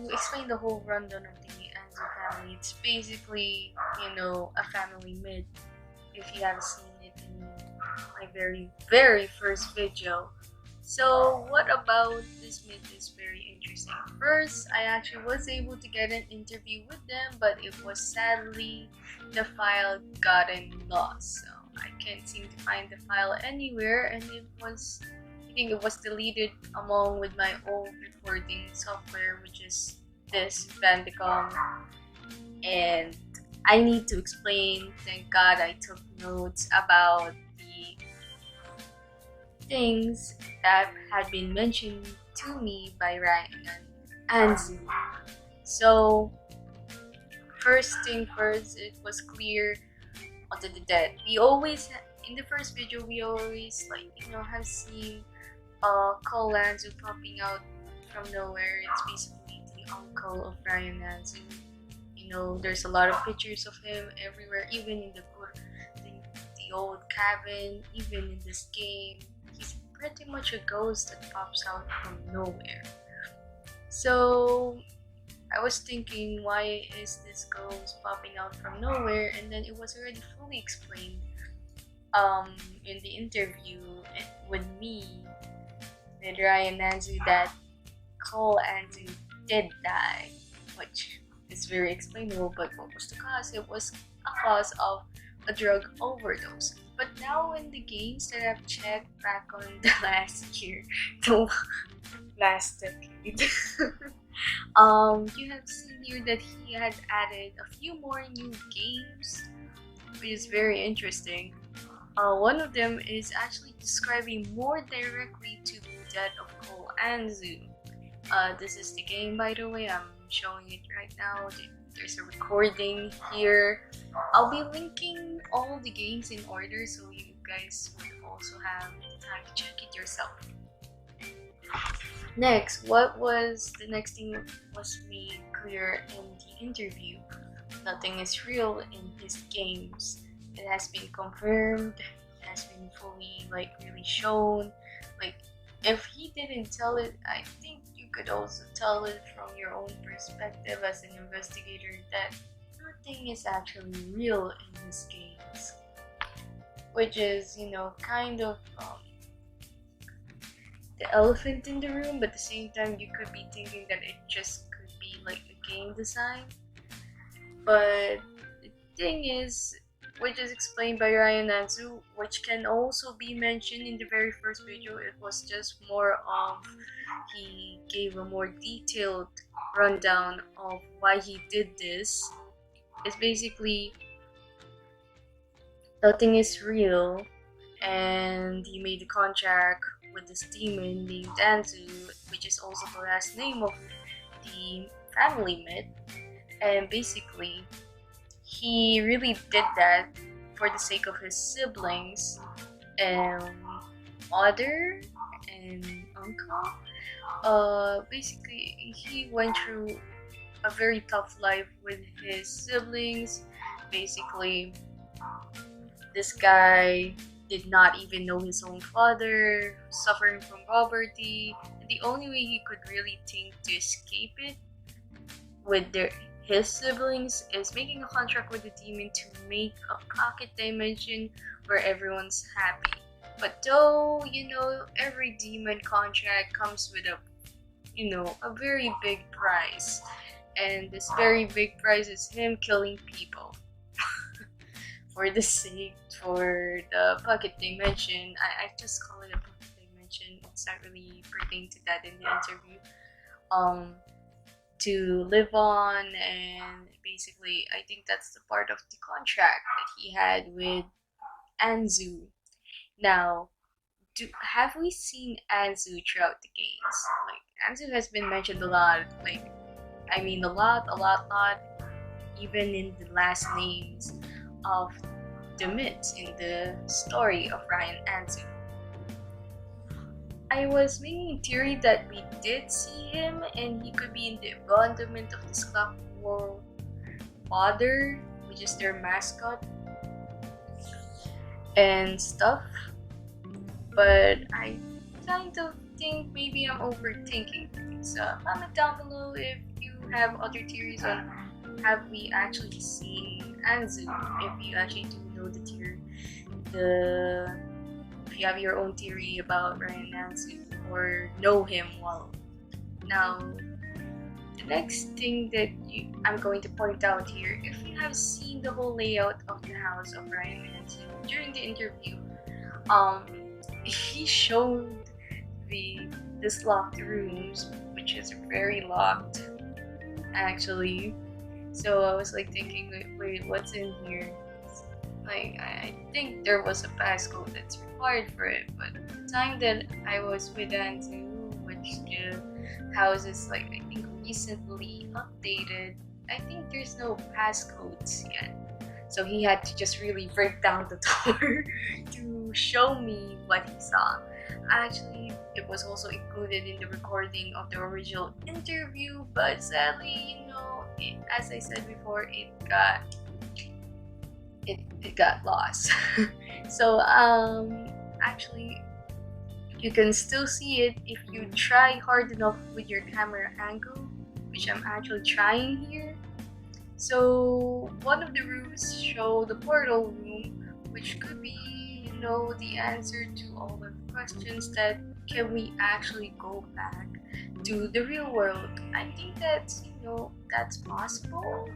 to explain the whole rundown of the Anzu family, it's basically, a family myth. If you have seen it in my very first video. So what about this myth is very interesting. First, I actually was able to get an interview with them, but it was sadly the file gotten lost. So I can't seem to find the file anywhere, and I think it was deleted along with my old recording software, which is this Bandicom. And I need to explain, thank God I took notes about the things that had been mentioned to me by RyanAnzu. So, first thing first, it was clear onto the dead. In the first video, we always have seen Cole Anzu popping out from nowhere. It's basically the uncle of RyanAnzu. There's a lot of pictures of him everywhere, even in the old cabin, even in this game. He's pretty much a ghost that pops out from nowhere. So I was thinking, why is this ghost popping out from nowhere? And then it was already fully explained in the interview with me with RyanAnzu that Cole Anzu did die, which is very explainable. But what was the cause? It was a cause of a drug overdose. But now in the games that I've checked back on the last year, the last decade, you have seen here that he had added a few more new games, which is very interesting. One of them is actually describing more directly to the death of Cole Anzu. This is the game, by the way. I'm showing it right now. There's a recording here. I'll be linking all the games in order so you guys would also have time to check it yourself. Next, what was the next thing was made clear in the interview? Nothing is real in his games. It has been confirmed. It has been fully really shown. If he didn't tell it, I think you could also tell it from your own perspective as an investigator that nothing is actually real in his games, which is kind of the elephant in the room, but at the same time you could be thinking that it just could be like a game design. But the thing is, which is explained by RyanAnzu, which can also be mentioned in the very first video, it was just more of he gave a more detailed rundown of why he did this. It's basically nothing is real, and he made a contract with this demon named Anzu, which is also the last name of the family myth. And basically, he really did that for the sake of his siblings and mother and uncle. Basically, he went through a very tough life with his siblings. Basically, this guy did not even know his own father, suffering from poverty, and the only way he could really think to escape it with his siblings is making a contract with the demon to make a pocket dimension where everyone's happy. But though, every demon contract comes with a very big price, and this very big price is him killing people for the pocket dimension. I just call it a pocket dimension. It's not really pertaining to that in the interview. To live on, and basically I think that's the part of the contract that he had with Anzu. Now, have we seen Anzu throughout the games? Anzu has been mentioned a lot, a lot, even in the last names of the myths in the story of RyanAnzu. I was making a theory that we did see him and he could be in the abandonment of this Clockwork Father, which is their mascot and stuff. But I kind of think maybe I'm overthinking things. Comment down below if you you have other theories on have we actually seen Anzu, if you actually do know the theory, if you have your own theory about RyanAnzu or know him well. Now, the next thing that I'm going to point out here, if you have seen the whole layout of the house of RyanAnzu during the interview, he showed this locked rooms, which is very locked actually. So I was like thinking, wait, what's in here? Like, I think there was a passcode that's required for it, but the time that I was with Anzu, which the house is like, I think recently updated, I think there's no passcodes yet. So he had to just really break down the door to show me what he saw. Actually, it was also included in the recording of the original interview, but sadly, as I said before, it got lost. So actually, you can still see it if you try hard enough with your camera angle, which I'm actually trying here. So one of the rooms show the portal room, which could be, the answer to all the questions that can we actually go back to the real world. I think that's, that's possible,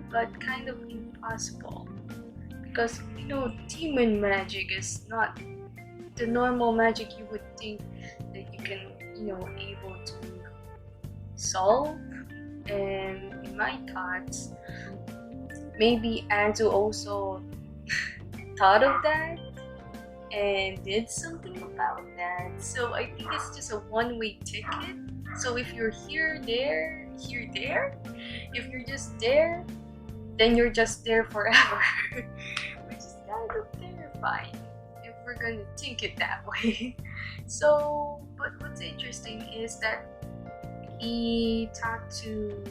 but kind of impossible. Because, demon magic is not the normal magic you would think that you can, able to solve. And in my thoughts, maybe Anzu also thought of that and did something about that. So I think it's just a one-way ticket. So if you're here, there, if you're just there, then you're just there forever. Which is kind of terrifying if we're gonna think it that way. So, but what's interesting is that he talked to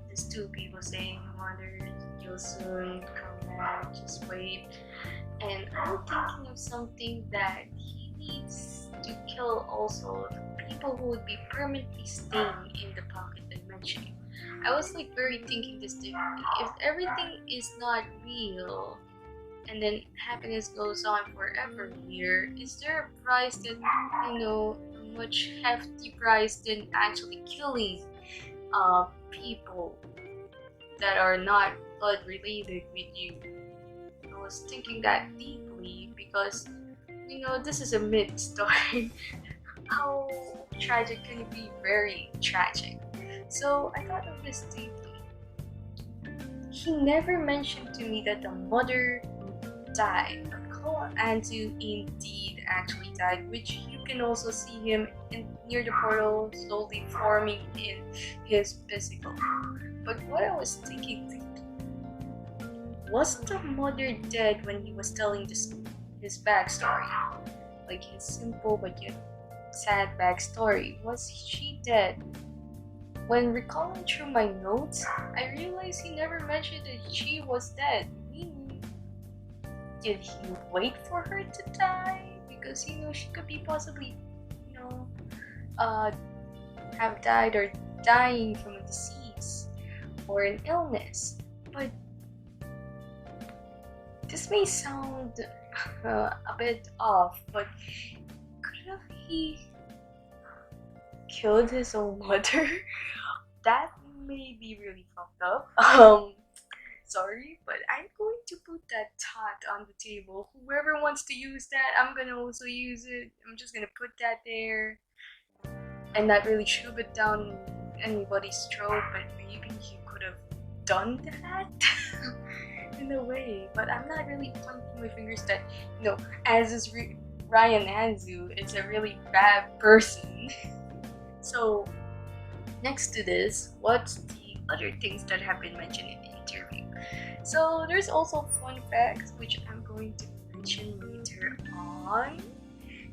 these two people saying, "Mother, you'll soon come back, just wait." And I'm thinking of something that he needs to kill also the people who would be permanently staying in the pocket dimension. I was like very thinking this differently. If everything is not real and then happiness goes on forever here, is there a price that, a much hefty price than actually killing people that are not blood related with you? I was thinking that deeply because, this is a myth story. How tragic can it be? Very tragic. So I thought of this deeply. He never mentioned to me that the mother died. Anzu indeed actually died, which you can also see him near the portal slowly forming in his physical. But what I was thinking, was the mother dead when he was telling his backstory? Like his simple but yet sad backstory. Was she dead? When recalling through my notes, I realized he never mentioned that she was dead. Meaning, did he wait for her to die? Because she could be possibly, have died or dying from a disease or an illness. But this may sound a bit off, but could he killed his own mother? That may be really fucked up. Sorry, but I'm going to put that thought on the table. Whoever wants to use that, I'm gonna also use it. I'm just gonna put that there and not really shove it down anybody's throat, but maybe he could have done that in a way. But I'm not really pointing my fingers that, as is RyanAnzu is a really bad person. So next to this, what's the other things that have been mentioned in the interview? So there's also fun facts which I'm going to mention later on.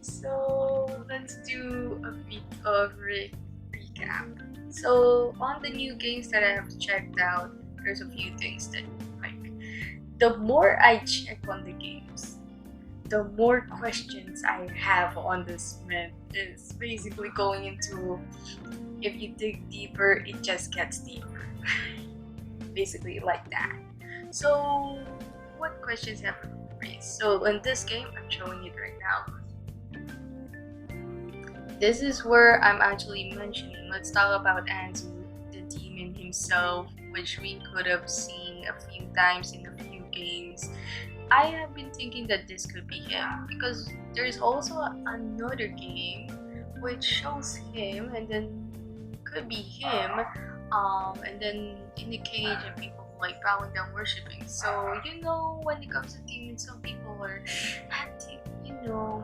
So let's do a bit of recap. So on the new games that I have checked out, there's a few things that the more I check on the games, the more questions I have on this myth is basically going into if you dig deeper, it just gets deeper. Basically like that. So what questions have we raised? So in this game, I'm showing it right now. This is where I'm actually mentioning, let's talk about Anzu, the demon himself, which we could have seen a few times in a few games. I have been thinking that this could be him because there's also another game which shows him and then could be him, and then in the cage and people like bowing down worshiping. So you know, when it comes to demons, some people are acting, you know,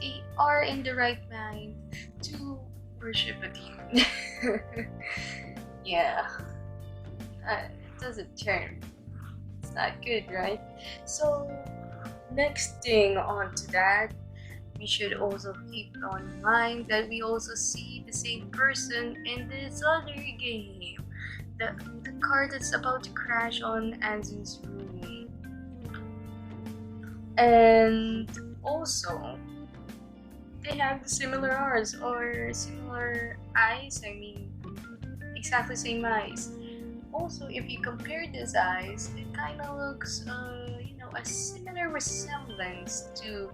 they are in the right mind to worship a demon. Yeah, it doesn't turn. It's not good, right? So next thing on to that, we should also keep in mind that we also see the same person in this other game. The car that's about to crash on Anzu's room. And also, they have similar eyes or similar eyes. I mean, exactly same eyes. Also, if you compare these eyes, it kind of looks, you know, a similar resemblance to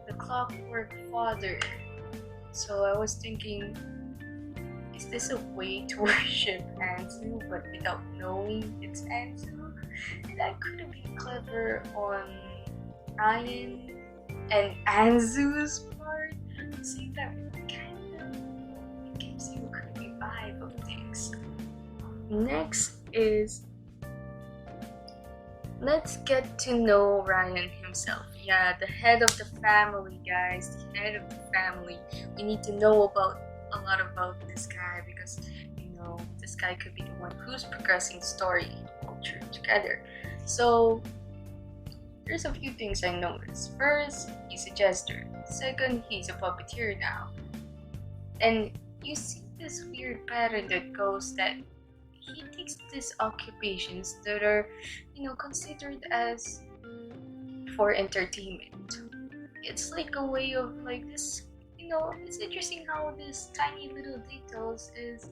the Clockwork Father. So I was thinking, is this a way to worship Anzu but without knowing it's Anzu? That could have been clever on Ryan and Anzu's part. See, that kind of gives you a creepy vibe of things. Next is, let's get to know Ryan himself. Yeah, the head of the family, guys. The head of the family. We need to know about a lot about this guy because, you know, this guy could be the one who's progressing the story all through together. So there's a few things I noticed. First, he's a jester. Second, he's a puppeteer now. And you see this weird pattern that goes that he takes these occupations that are, you know, considered as for entertainment. It's like a way of like this, you know, it's interesting how this tiny little details is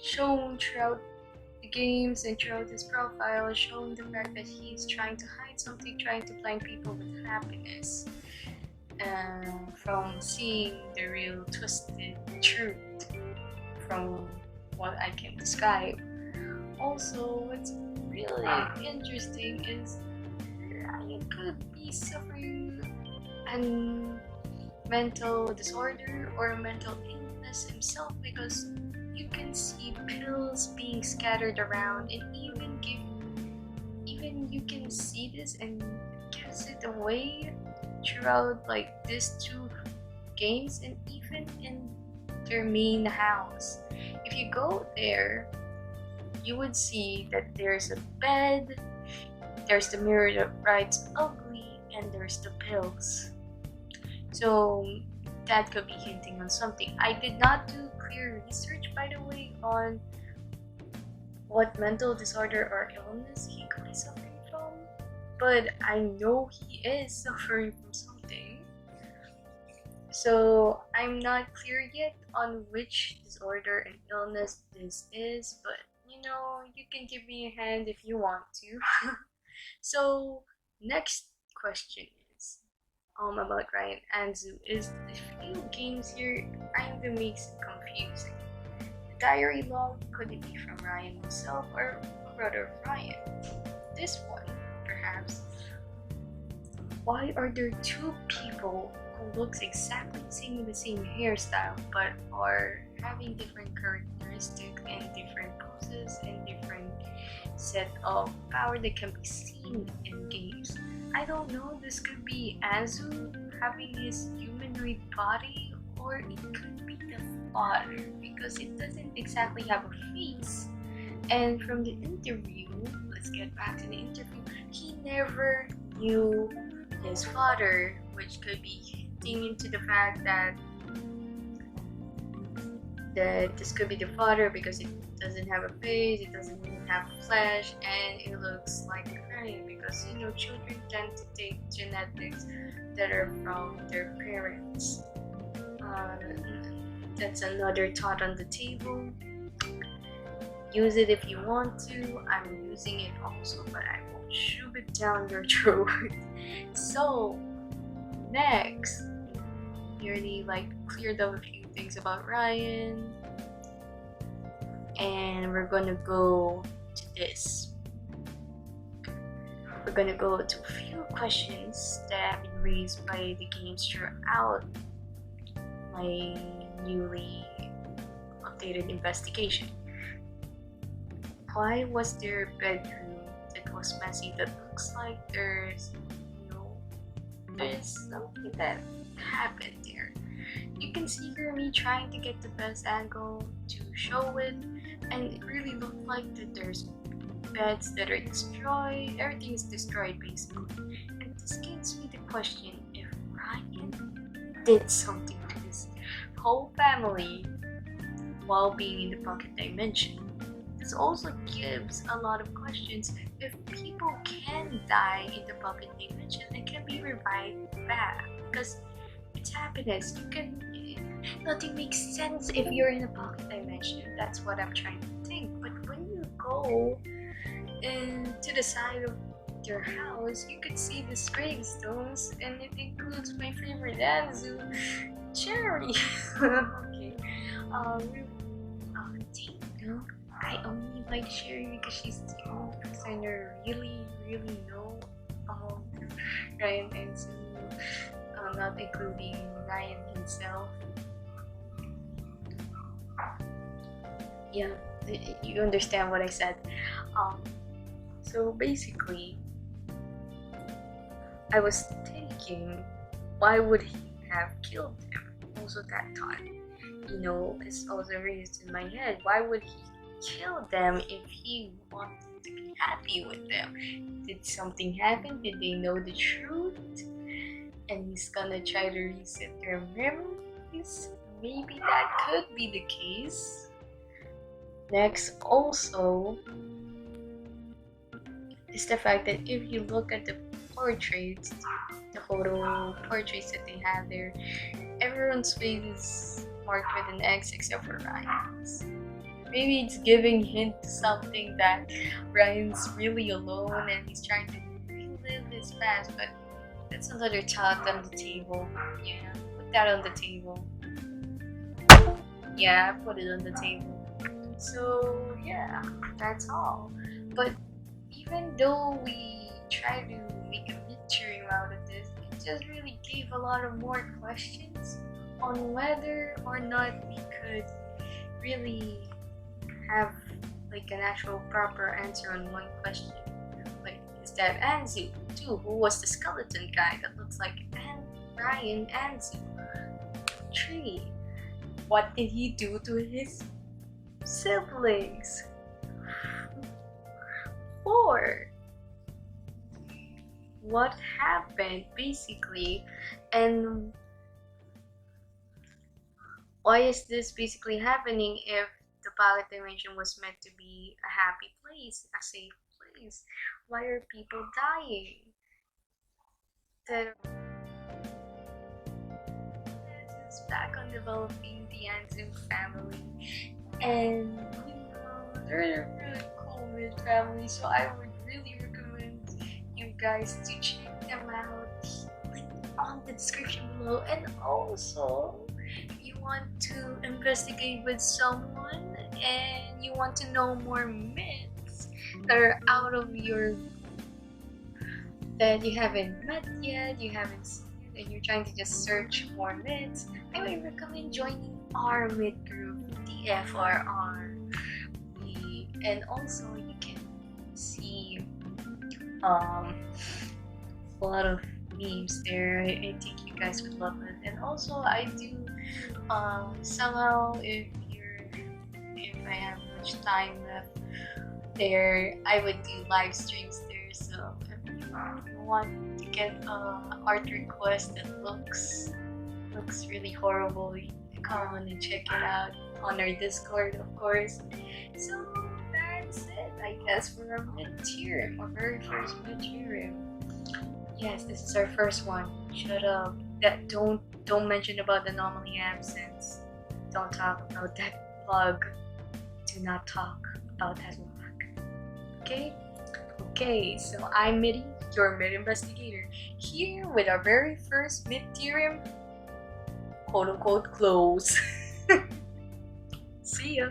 shown throughout the games and throughout his profile, showing the fact that he's trying to hide something, trying to blind people with happiness from seeing the real twisted truth from what I can describe. Also, what's really interesting is Ryan could be suffering a mental disorder or a mental illness himself because you can see pills being scattered around and even you can see this and gives it away throughout like these two games and even in their main house. If you go there, you would see that there's a bed, there's the mirror that writes ugly, and there's the pills. So that could be hinting on something. I did not do clear research, by the way, on what mental disorder or illness he could be suffering from, but I know he is suffering from something. So I'm not clear yet on which disorder and illness this is, but you know, you can give me a hand if you want to. So next question is about RyanAnzu is the few games here kind of makes it confusing. The diary log, could it be from Ryan himself or a brother of Ryan? This one, perhaps. Why are there two people who looks exactly the same with the same hairstyle but are having different characteristics and different poses and different set of power that can be seen in games? I don't know, this could be Anzu having his humanoid body, or it could be the father because it doesn't exactly have a face. And from the interview, let's get back to the interview, he never knew his father, which could be hinting into the fact that this could be the father because it doesn't have a face, it doesn't even have flesh, and it looks like crying because, you know, children tend to take genetics that are from their parents. That's another thought on the table. Use it if you want to. I'm using it also, but I won't shove it down your throat. So next, we already cleared up a few things about Ryan, and we're gonna go to this. We're gonna go to a few questions that have been raised by the games throughout my newly updated investigation. Why was there a bedroom that was messy that looks like there's something that happened there? You can see here me trying to get the best angle to show it, and it really looked like that there's beds that are destroyed. Everything is destroyed basically. And this gives me the question if Ryan did something to this whole family while being in the pocket dimension. This also gives a lot of questions if people can die in the pocket dimension and can be revived back, because it's happiness. Nothing makes sense if you're in a pocket dimension. That's what I'm trying to think. But when you go to the side of your house, you could see the gravestones, and it includes my favorite Anzu, Cherry. Okay. I only like Cherry because she's the only person I really know RyanAnzu, not including Ryan himself. Yeah, you understand what I said. So basically, I was thinking, why would he have killed him? Also that thought, it's also raised in my head. Why would he kill them if he wanted to be happy with them? Did something happen? Did they know the truth? And he's gonna try to reset their memories? Maybe that could be the case. Next, also, is the fact that if you look at the portraits, the photo portraits that they have there, everyone's face is marked with an X except for Ryan's. Maybe it's giving hint to something that Ryan's really alone and he's trying to relive his past, but that's another thought on the table. Yeah, put that on the table. Yeah, put it on the table. So yeah, that's all. But even though we try to make a mystery out of this, it just really gave a lot of more questions on whether or not we could really have an actual proper answer on one question. Is that Anzu? 2, who was the skeleton guy that looks like RyanAnzu? 3, what did he do to his siblings? 4, what happened basically, and why is this basically happening if the pocket dimension was meant to be a happy place, a safe place? Why are people dying? This is back on developing the Anzu family, and they're a really cool mid family, so I would really recommend you guys to check them out on the description below. And also, if you want to investigate with someone and you want to know more myths that are out of that you haven't met yet, you haven't seen it, and you're trying to just search more myths, I would recommend joining our myth group, THEOREM. And also you can see a lot of memes there. I think you guys would love it. And also I do somehow, if I have much time left there, I would do live streams there. So if you want to get art request that looks really horrible, you can come on and check it out on our Discord, of course. So that's it, I guess, for our mid-theorem, our very first mid-theorem. Yes, this is our first one. Shut up. Don't mention about the anomaly absence. don't talk about that vlog. Do not talk about that vlog. Okay? Okay, so I'm Mitty, your mid investigator, here with our very first mid theorem, quote unquote, close. See ya!